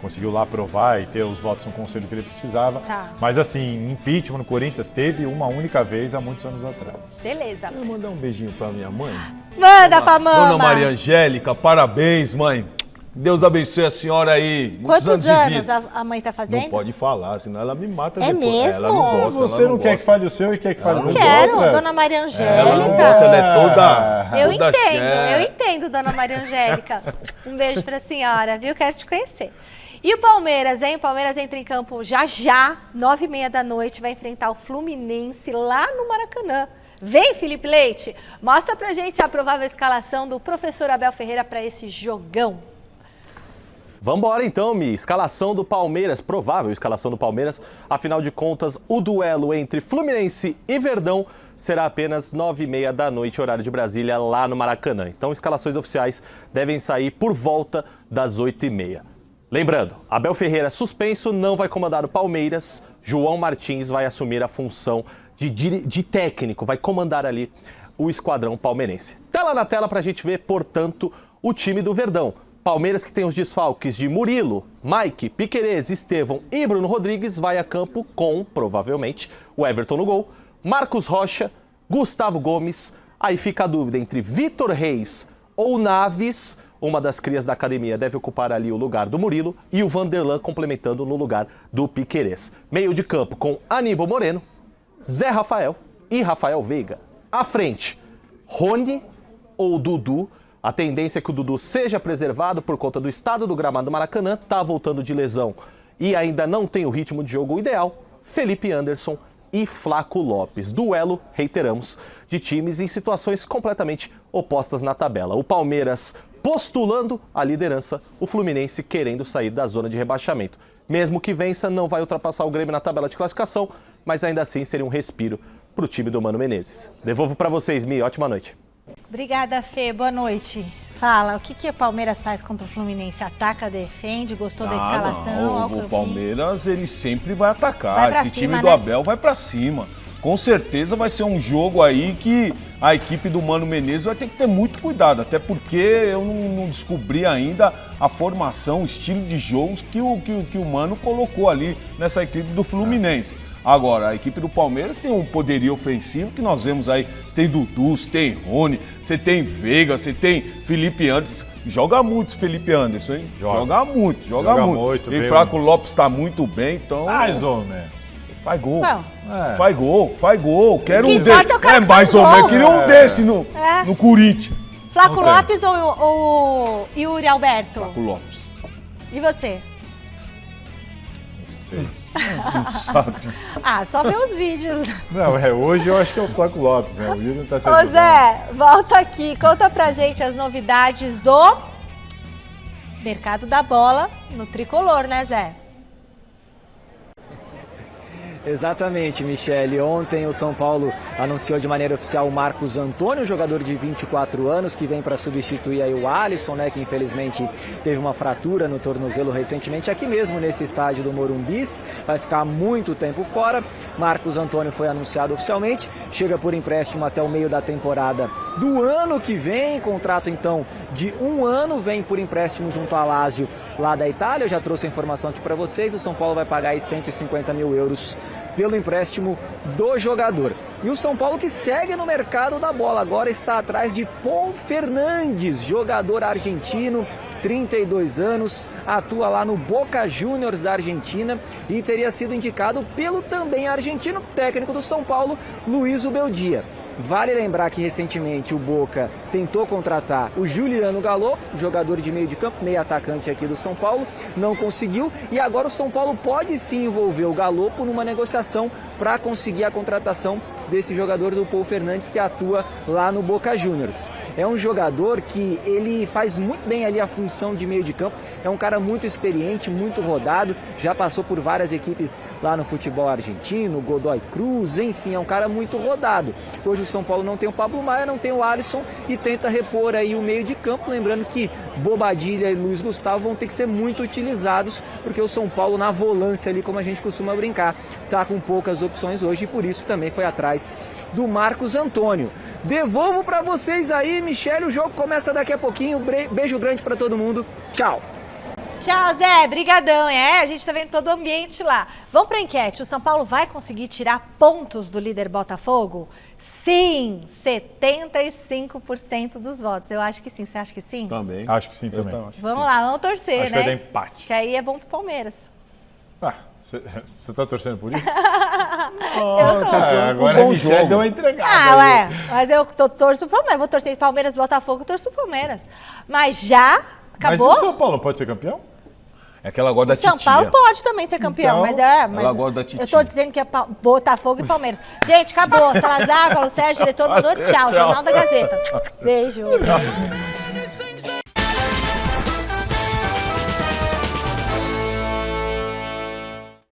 conseguiu lá aprovar e ter os votos no conselho que ele precisava. Tá. Mas assim, impeachment no Corinthians teve uma única vez há muitos anos atrás. Beleza. Vou mandar um beijinho pra minha mãe. Manda pra mama. Dona Maria Angélica, parabéns, mãe. Deus abençoe a senhora aí. Muitos Quantos de anos vida. a mãe tá fazendo? Não pode falar, senão ela me mata É depois. mesmo? Ela não gosta, Você ela não quer gosta. que fale o seu e quer que fale Ela o não dos Quero, outros? Dona Maria Angélica. Ela não gosta, ela é toda. Eu toda entendo, cheia. eu entendo, Dona Maria Angélica. Um beijo pra senhora, viu? Quero te conhecer. E o Palmeiras, hein? O Palmeiras entra em campo já, 9h30 da noite, vai enfrentar o Fluminense lá no Maracanã. Vem, Felipe Leite, mostra pra gente a provável escalação do professor Abel Ferreira para esse jogão. Vambora então, Mi. Escalação do Palmeiras, provável escalação do Palmeiras. Afinal de contas, o duelo entre Fluminense e Verdão será apenas 9h30 da noite, horário de Brasília, lá no Maracanã. Então, escalações oficiais devem sair por volta das 8h30. Lembrando, Abel Ferreira suspenso, não vai comandar o Palmeiras. João Martins vai assumir a função de técnico, vai comandar ali o esquadrão palmeirense. Tela na tela para a gente ver, portanto, o time do Verdão. Palmeiras, que tem os desfalques de Murilo, Mike, Piquerez, Estevão e Bruno Rodrigues, vai a campo com, provavelmente, o Everton no gol, Marcos Rocha, Gustavo Gomes. Aí fica a dúvida entre Vitor Reis ou Naves. Uma das crias da academia deve ocupar ali o lugar do Murilo e o Vanderlan complementando no lugar do Piquerez. Meio de campo com Aníbal Moreno, Zé Rafael e Rafael Veiga. À frente, Rony ou Dudu. A tendência é que o Dudu seja preservado por conta do estado do gramado do Maracanã, tá voltando de lesão e ainda não tem o ritmo de jogo ideal. Felipe Anderson e Flaco Lopes. Duelo, reiteramos, de times em situações completamente opostas na tabela. O Palmeiras postulando a liderança, o Fluminense querendo sair da zona de rebaixamento. Mesmo que vença, não vai ultrapassar o Grêmio na tabela de classificação, mas ainda assim seria um respiro para o time do Mano Menezes. Devolvo para vocês, Mi. Ótima noite. Obrigada, Fê. Boa noite. Fala, o que o Palmeiras faz contra o Fluminense? Ataca, defende, gostou da escalação? O Palmeiras, ele sempre vai atacar. Vai pra Esse cima, time do né? Abel vai pra cima. Com certeza vai ser um jogo aí que a equipe do Mano Menezes vai ter que ter muito cuidado, até porque eu não descobri ainda a formação, o estilo de jogos que o Mano colocou ali nessa equipe do Fluminense. Agora, a equipe do Palmeiras tem um poderio ofensivo que nós vemos aí. Você tem Dudu, você tem Rony, você tem Veiga, você tem Felipe Anderson. Joga muito Felipe Anderson, hein? Joga muito. E bem, Flaco Lopes tá muito bem, então... Mais ou menos. Faz gol. Não. Faz gol. Quero O que um importa desse. é o cara que Mais faz ou menos. gol. Queria um desse no Corinthians. Flaco Não tem. Lopes ou Yuri Alberto? Flaco Lopes. E você? Sei. Não sabe. Ah, só ver os vídeos. Não, hoje eu acho que é o Flaco Lopes, né? O Yuri não tá sendo Ô Zé, volta aqui, conta pra gente as novidades do mercado da bola no tricolor, né, Zé? Exatamente, Michele. Ontem o São Paulo anunciou de maneira oficial o Marcos Antônio, jogador de 24 anos, que vem para substituir aí o Alisson, né, que infelizmente teve uma fratura no tornozelo recentemente, aqui mesmo nesse estádio do Morumbis, vai ficar muito tempo fora. Marcos Antônio foi anunciado oficialmente, chega por empréstimo até o meio da temporada do ano que vem, contrato então de 1 ano, vem por empréstimo junto à Lazio lá da Itália. Eu já trouxe a informação aqui para vocês, o São Paulo vai pagar aí 150 mil euros pelo empréstimo do jogador. E o São Paulo, que segue no mercado da bola, agora está atrás de Paul Fernandes, jogador argentino, 32 anos, atua lá no Boca Juniors da Argentina e teria sido indicado pelo também argentino técnico do São Paulo, Luiz Ubeldia. Vale lembrar que recentemente o Boca tentou contratar o Juliano Gallo, jogador de meio de campo, meio atacante aqui do São Paulo, não conseguiu, e agora o São Paulo pode sim envolver o Galopo numa negociação para conseguir a contratação desse jogador do Paul Fernandes, que atua lá no Boca Juniors. É um jogador que ele faz muito bem ali a função de meio de campo, é um cara muito experiente, muito rodado, já passou por várias equipes lá no futebol argentino, Godoy Cruz, enfim, é um cara muito rodado. Hoje o São Paulo não tem o Pablo Maia, não tem o Alisson e tenta repor aí o meio de campo, lembrando que Bobadilla e Luiz Gustavo vão ter que ser muito utilizados, porque o São Paulo na volância ali, como a gente costuma brincar, tá com poucas opções hoje e por isso também foi atrás do Marcos Antônio. Devolvo para vocês aí, Michele, o jogo começa daqui a pouquinho, beijo grande para todo mundo, tchau! Tchau, Zé. Brigadão. A gente tá vendo todo o ambiente lá. Vamos pra enquete. O São Paulo vai conseguir tirar pontos do líder Botafogo? Sim, 75% dos votos. Eu acho que sim. Você acha que sim? Também. Acho que sim também. Vamos lá, vamos torcer, Acho né? que vai dar empate. Que aí é bom pro Palmeiras. Você tá torcendo por isso? Agora a Michele deu uma entregada. Ué, mas eu torço pro Palmeiras. Vou torcer Palmeiras, Botafogo, eu torço pro Palmeiras. Mas já acabou? Mas o São Paulo pode ser campeão? É que ela gosta da São titia. Paulo pode também ser campeão, Então, mas ela gosta da titia. eu tô dizendo que é Botafogo e Palmeiras. Gente, acabou. Salazar, Paulo Sérgio, diretor, mandou tchau. Jornal da Gazeta. Beijo.